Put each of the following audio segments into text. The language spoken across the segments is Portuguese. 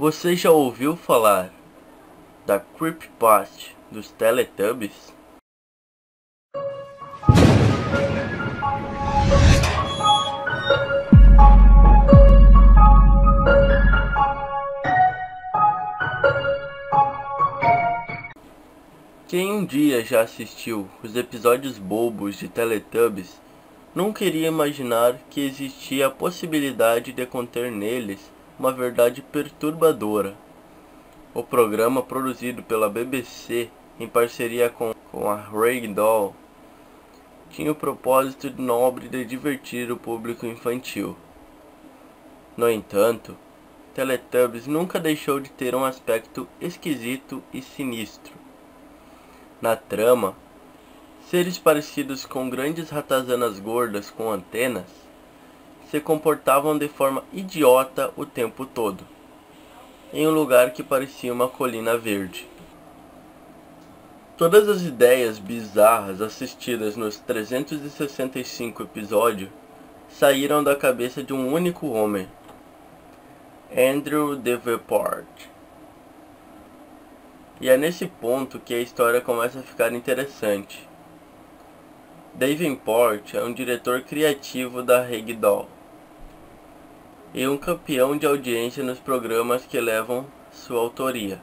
Você já ouviu falar da creepypasta dos Teletubbies? Quem um dia já assistiu os episódios bobos de Teletubbies nunca iria imaginar que existia a possibilidade de conter neles uma verdade perturbadora. O programa, produzido pela BBC em parceria com a Ragdoll, tinha o propósito nobre de divertir o público infantil. No entanto, Teletubbies nunca deixou de ter um aspecto esquisito e sinistro. Na trama, seres parecidos com grandes ratazanas gordas com antenas se comportavam de forma idiota o tempo todo, em um lugar que parecia uma colina verde. Todas as ideias bizarras assistidas nos 365 episódios saíram da cabeça de um único homem, Andrew Davenport. E é nesse ponto que a história começa a ficar interessante. Davenport é um diretor criativo da Ragdoll e um campeão de audiência nos programas que levam sua autoria.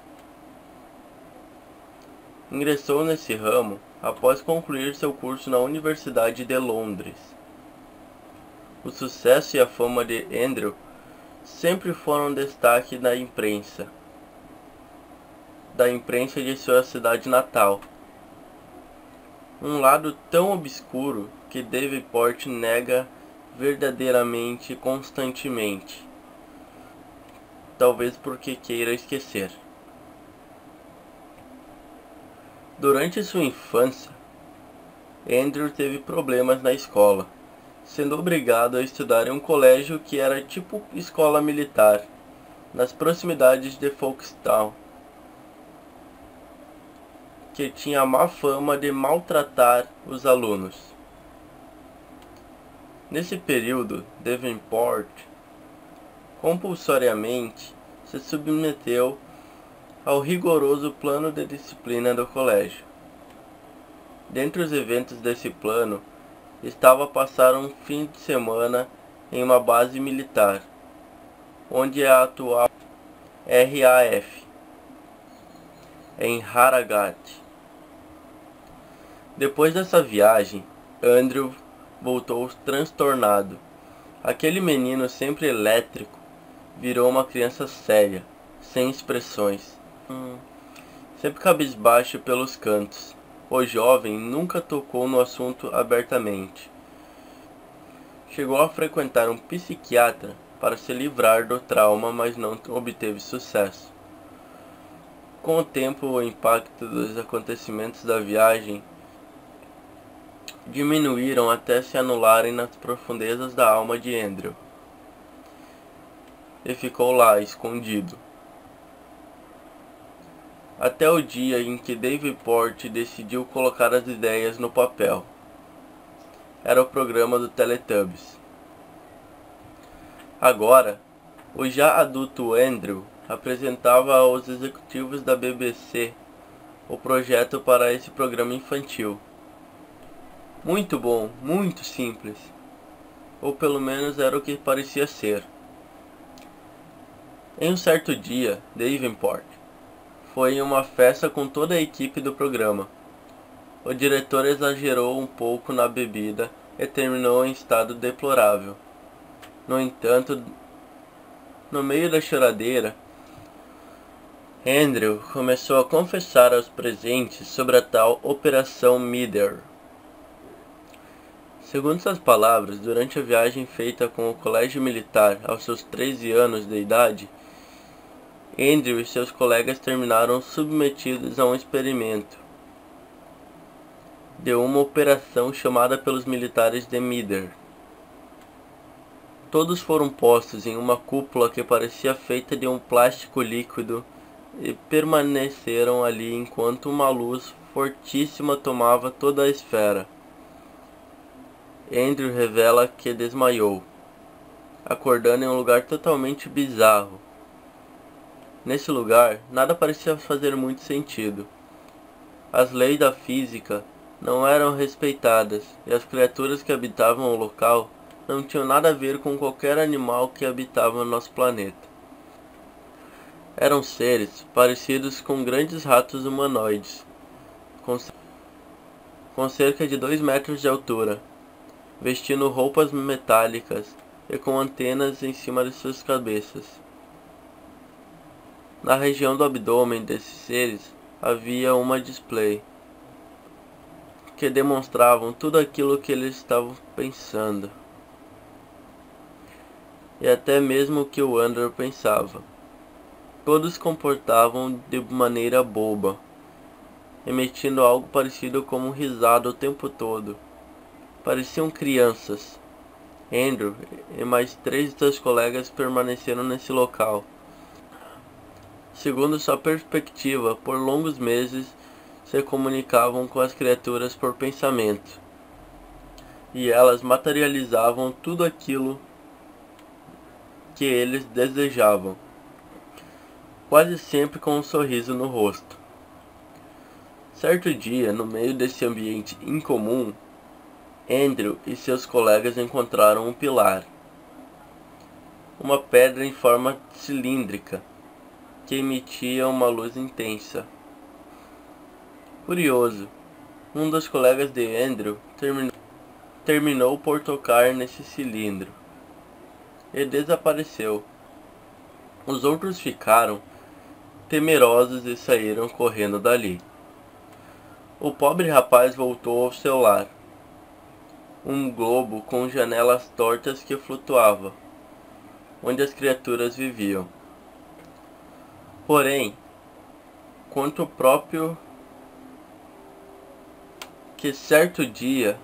Ingressou nesse ramo após concluir seu curso na Universidade de Londres. O sucesso e a fama de Andrew sempre foram destaque da imprensa de sua cidade natal. Um lado tão obscuro que Davenport nega verdadeiramente constantemente, talvez porque queira esquecer. Durante sua infância, Andrew teve problemas na escola, sendo obrigado a estudar em um colégio que era tipo escola militar, nas proximidades de Folkestone, que tinha a má fama de maltratar os alunos. Nesse período, Davenport compulsoriamente se submeteu ao rigoroso plano de disciplina do colégio. Dentre os eventos desse plano, estava passar um fim de semana em uma base militar, onde é a atual RAF, em Harrogate. Depois dessa viagem, Andrew voltou transtornado. Aquele menino sempre elétrico virou uma criança séria, sem expressões, sempre cabisbaixo pelos cantos. O jovem nunca tocou no assunto abertamente. Chegou a frequentar um psiquiatra para se livrar do trauma, mas não obteve sucesso. Com o tempo, o impacto dos acontecimentos da viagem diminuíram até se anularem nas profundezas da alma de Andrew, e ficou lá, escondido. Até o dia em que Davenport decidiu colocar as ideias no papel. Era o programa do Teletubbies. Agora, o já adulto Andrew apresentava aos executivos da BBC o projeto para esse programa infantil. Muito bom, muito simples. Ou pelo menos era o que parecia ser. Em um certo dia, Davenport foi em uma festa com toda a equipe do programa. O diretor exagerou um pouco na bebida e terminou em estado deplorável. No entanto, no meio da choradeira, Andrew começou a confessar aos presentes sobre a tal Operação Meader. Segundo suas palavras, durante a viagem feita com o colégio militar aos seus 13 anos de idade, Andrew e seus colegas terminaram submetidos a um experimento de uma operação chamada pelos militares de Meader. Todos foram postos em uma cúpula que parecia feita de um plástico líquido e permaneceram ali enquanto uma luz fortíssima tomava toda a esfera. Andrew revela que desmaiou, acordando em um lugar totalmente bizarro. Nesse lugar, nada parecia fazer muito sentido. As leis da física não eram respeitadas, e as criaturas que habitavam o local não tinham nada a ver com qualquer animal que habitava nosso planeta. Eram seres parecidos com grandes ratos humanoides, com cerca de 2 metros de altura, vestindo roupas metálicas e com antenas em cima de suas cabeças. Na região do abdômen desses seres havia uma display que demonstravam tudo aquilo que eles estavam pensando, e até mesmo o que o Andrew pensava. Todos se comportavam de maneira boba, emitindo algo parecido como risada o tempo todo. Pareciam crianças. Andrew e mais 3 de seus colegas permaneceram nesse local. Segundo sua perspectiva, por longos meses se comunicavam com as criaturas por pensamento, e elas materializavam tudo aquilo que eles desejavam, quase sempre com um sorriso no rosto. Certo dia, no meio desse ambiente incomum, Andrew e seus colegas encontraram um pilar, uma pedra em forma cilíndrica, que emitia uma luz intensa. Curioso, um dos colegas de Andrew terminou por tocar nesse cilindro e desapareceu. Os outros ficaram temerosos e saíram correndo dali. O pobre rapaz voltou ao seu lar, um globo com janelas tortas que flutuava, onde as criaturas viviam. Porém, conta o próprio que certo dia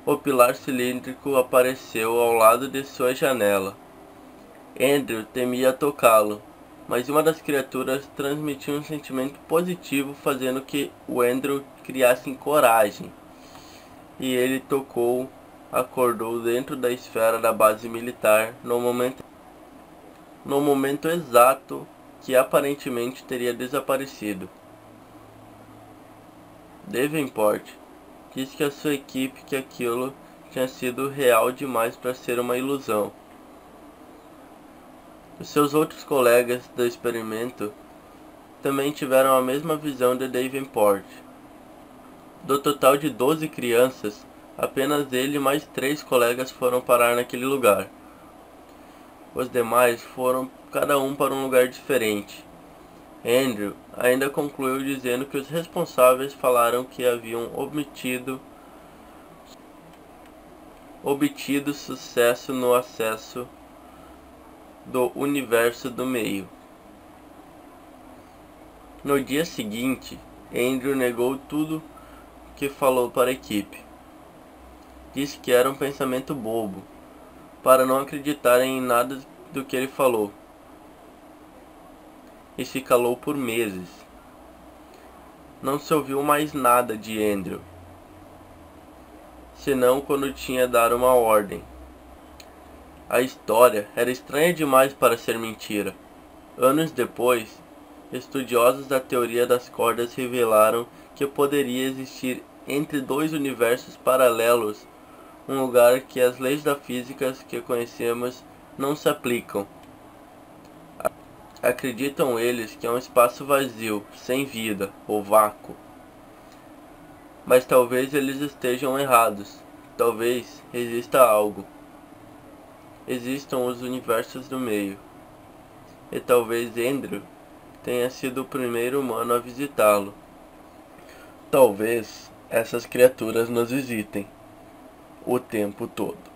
o pilar cilíndrico apareceu ao lado de sua janela. Andrew temia tocá-lo, mas uma das criaturas transmitiu um sentimento positivo, fazendo que o Andrew criasse coragem. E ele acordou dentro da esfera da base militar no momento exato que aparentemente teria desaparecido. Davenport disse que a sua equipe que aquilo tinha sido real demais para ser uma ilusão. Os seus outros colegas do experimento também tiveram a mesma visão de Davenport. Do total de 12 crianças, apenas ele e mais 3 colegas foram parar naquele lugar. Os demais foram cada um para um lugar diferente. Andrew ainda concluiu dizendo que os responsáveis falaram que haviam obtido sucesso no acesso do universo do meio. No dia seguinte, Andrew negou tudo que falou para a equipe. Disse que era um pensamento bobo, para não acreditarem em nada do que ele falou. E se calou por meses. Não se ouviu mais nada de Andrew, senão quando tinha dado uma ordem. A história era estranha demais para ser mentira. Anos depois, estudiosos da teoria das cordas revelaram que poderia existir entre 2 universos paralelos um lugar que as leis da física que conhecemos não se aplicam. Acreditam eles que é um espaço vazio, sem vida, ou vácuo. Mas talvez eles estejam errados. Talvez exista algo. Existam os universos do meio. E talvez Andrew tenha sido o primeiro humano a visitá-lo. Talvez essas criaturas nos visitem o tempo todo.